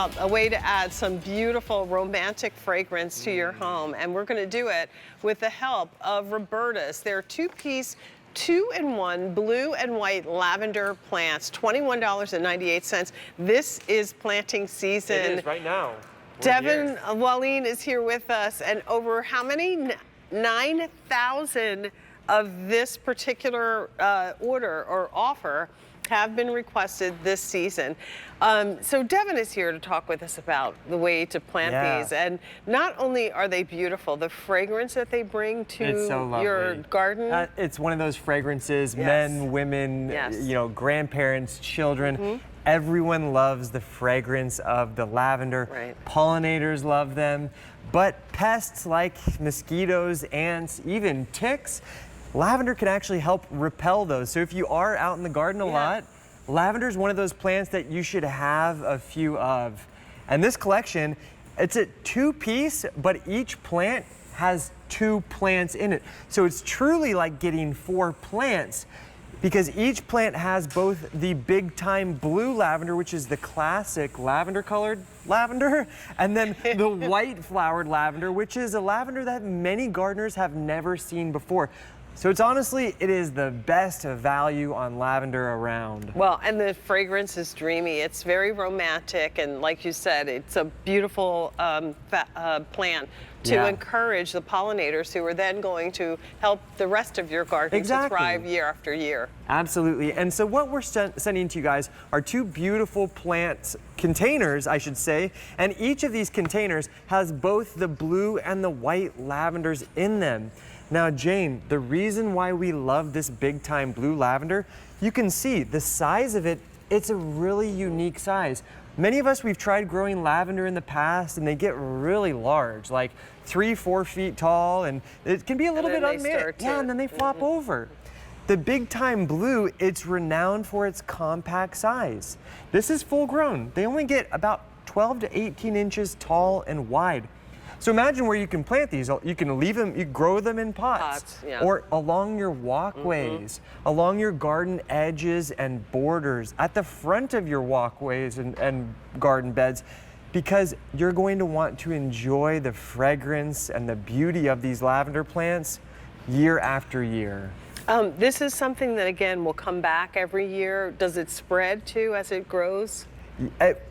about a way to add some beautiful romantic fragrance to your home, and we're going to do it with the help of Roberta's. They're two-piece, 2-in-1 blue and white lavender plants, $21.98. This is planting season. It is right now. Devin Walleen is here with us, and over how many? 9,000 of this particular order or offer have been requested this season. So Devin is here to talk with us about the way to plant these. And not only are they beautiful, the fragrance that they bring to your garden. It's one of those fragrances, men, women, you know, grandparents, children. Everyone loves the fragrance of the lavender. Pollinators love them. But pests like mosquitoes, ants, even ticks, lavender can actually help repel those. So if you are out in the garden a lot, lavender is one of those plants that you should have a few of. And this collection, it's a two-piece, but each plant has 2 plants in it. So it's truly like getting 4 plants, because each plant has both the big time blue lavender, which is the classic lavender colored lavender, and then the white flowered lavender, which is a lavender that many gardeners have never seen before. So it's honestly, it is the best value on lavender around. Well, and the fragrance is dreamy. It's very romantic, and like you said, it's a beautiful plant to encourage the pollinators who are then going to help the rest of your garden to thrive year after year. Absolutely. And so what we're sending to you guys are 2 beautiful plant containers, I should say, and each of these containers has both the blue and the white lavenders in them. Now, Jane, the reason why we love this big time blue lavender, you can see the size of it, it's a really unique size. Many of us, we've tried growing lavender in the past and they get really large, like 3-4 feet tall, and it can be a little bit unmanaged. Yeah, and then they flop over. The big time blue, it's renowned for its compact size. This is full grown. They only get about 12 to 18 inches tall and wide. So imagine where you can plant these. You can leave them, you grow them in pots, or along your walkways, along your garden edges and borders, at the front of your walkways and garden beds, because you're going to want to enjoy the fragrance and the beauty of these lavender plants year after year. This is something that, again, will come back every year. Does it spread too as it grows?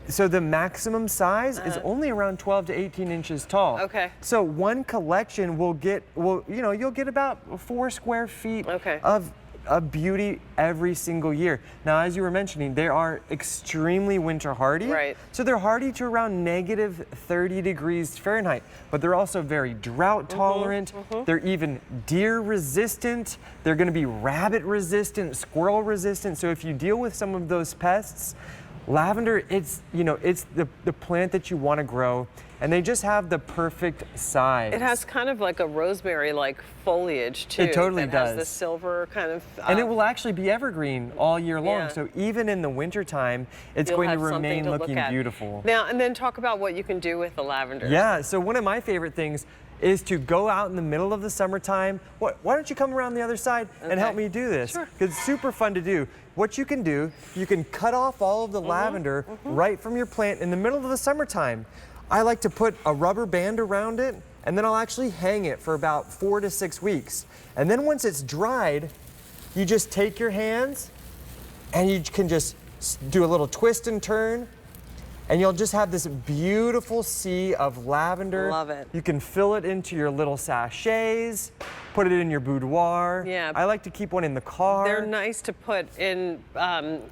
So the maximum size is only around 12 to 18 inches tall. Okay. So one collection will get, you'll get about 4 square feet of beauty every single year. Now, as you were mentioning, they are extremely winter hardy. So they're hardy to around negative 30 degrees Fahrenheit, but they're also very drought tolerant. They're even deer resistant. They're going to be rabbit resistant, squirrel resistant. So if you deal with some of those pests, lavender, it's the plant that you want to grow, and they just have the perfect size. It has kind of like a rosemary-like foliage too. It totally does. It has the silver kind of. And it will actually be evergreen all year long. So even in the wintertime, it's going to remain looking beautiful. Now, and then talk about what you can do with the lavender. Yeah. So one of my favorite things is to go out in the middle of the summertime. Why don't you come around the other side and help me do this? Sure. Because it's super fun to do. What you can do, you can cut off all of the lavender right from your plant in the middle of the summertime. I like to put a rubber band around it, and then I'll actually hang it for about 4 to 6 weeks. And then once it's dried, you just take your hands and you can just do a little twist and turn, and you'll just have this beautiful sea of lavender. Love it. You can fill it into your little sachets, put it in your boudoir. Yeah. I like to keep one in the car. They're nice to put in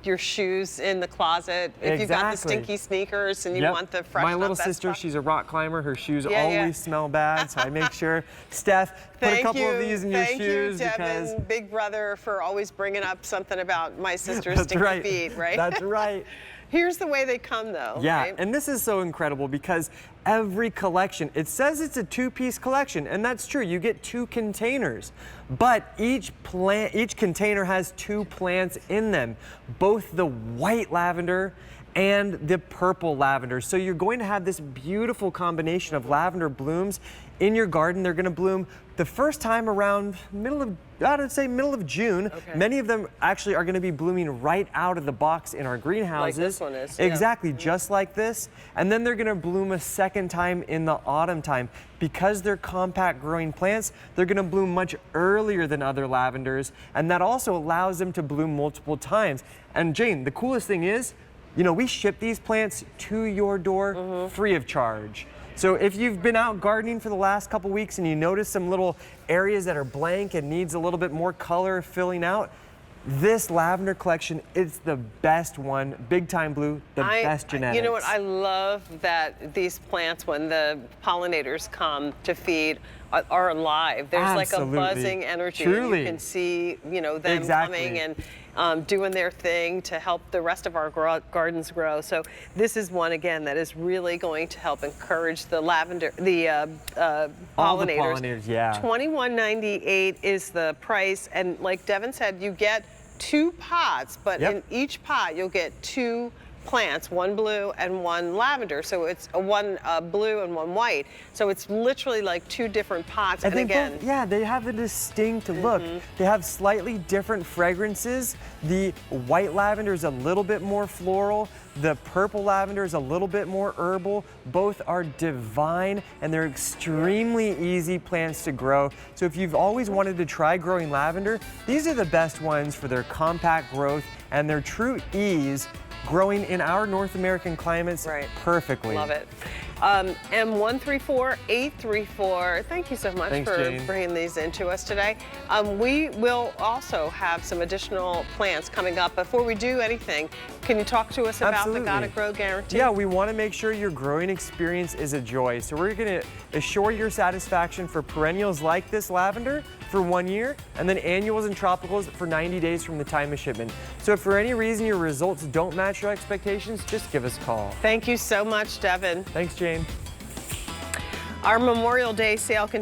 your shoes in the closet. If you've got the stinky sneakers and you want the fresh. My little sister, she's a rock climber. Her shoes always smell bad, so I make sure. Steph, put a couple of these in your shoes. Thank you, Devin, big brother, for always bringing up something about my sister's stinky feet, right? That's right. Here's the way they come, though. Yeah, and this is so incredible because every collection, it says it's a 2-piece collection, and that's true. You get 2 containers, but each container has 2 plants in them, both the white lavender and the purple lavender. So you're going to have this beautiful combination of lavender blooms in your garden. They're going to bloom the first time around middle of June. Okay. Many of them actually are going to be blooming right out of the box in our greenhouses. Like this one is. Yeah. Exactly, just like this. And then they're going to bloom a second time in the autumn time. Because they're compact growing plants, they're going to bloom much earlier than other lavenders, and that also allows them to bloom multiple times. And Jane, the coolest thing is, you know, we ship these plants to your door free of charge. So if you've been out gardening for the last couple weeks and you notice some little areas that are blank and needs a little bit more color filling out, this lavender collection is the best one, big time blue, the best genetics. You know what, I love that these plants, when the pollinators come to feed, are alive. There's Absolutely. like a buzzing energy. Truly. You can see, you know, them Exactly. coming and doing their thing to help the rest of our gardens grow. So this is one, again, that is really going to help encourage the lavender, All the pollinators. pollinators, yeah. $21.98 is the price, and like Devin said, you get 2 pots, but Yep. in each pot you'll get 2 plants, 1 blue and 1 lavender. So it's one blue and 1 white. So it's literally like 2 different pots. And they again, both, yeah, they have a distinct look. They have slightly different fragrances. The white lavender is a little bit more floral. The purple lavender is a little bit more herbal. Both are divine, and they're extremely easy plants to grow. So if you've always wanted to try growing lavender, these are the best ones for their compact growth and their true ease, growing in our North American climates perfectly. Love it. M134834, thank you so much Thanks, for Jane. bringing these into us today. We will also have some additional plants coming up. Before we do anything, can you talk to us about Absolutely. the Gotta Grow Guarantee? Yeah, we want to make sure your growing experience is a joy. So we're going to assure your satisfaction for perennials like this lavender for 1 year, and then annuals and tropicals for 90 days from the time of shipment. So if for any reason your results don't match your expectations, just give us a call. Thank you so much, Devin. Thanks, Jane. Our Memorial Day sale continues.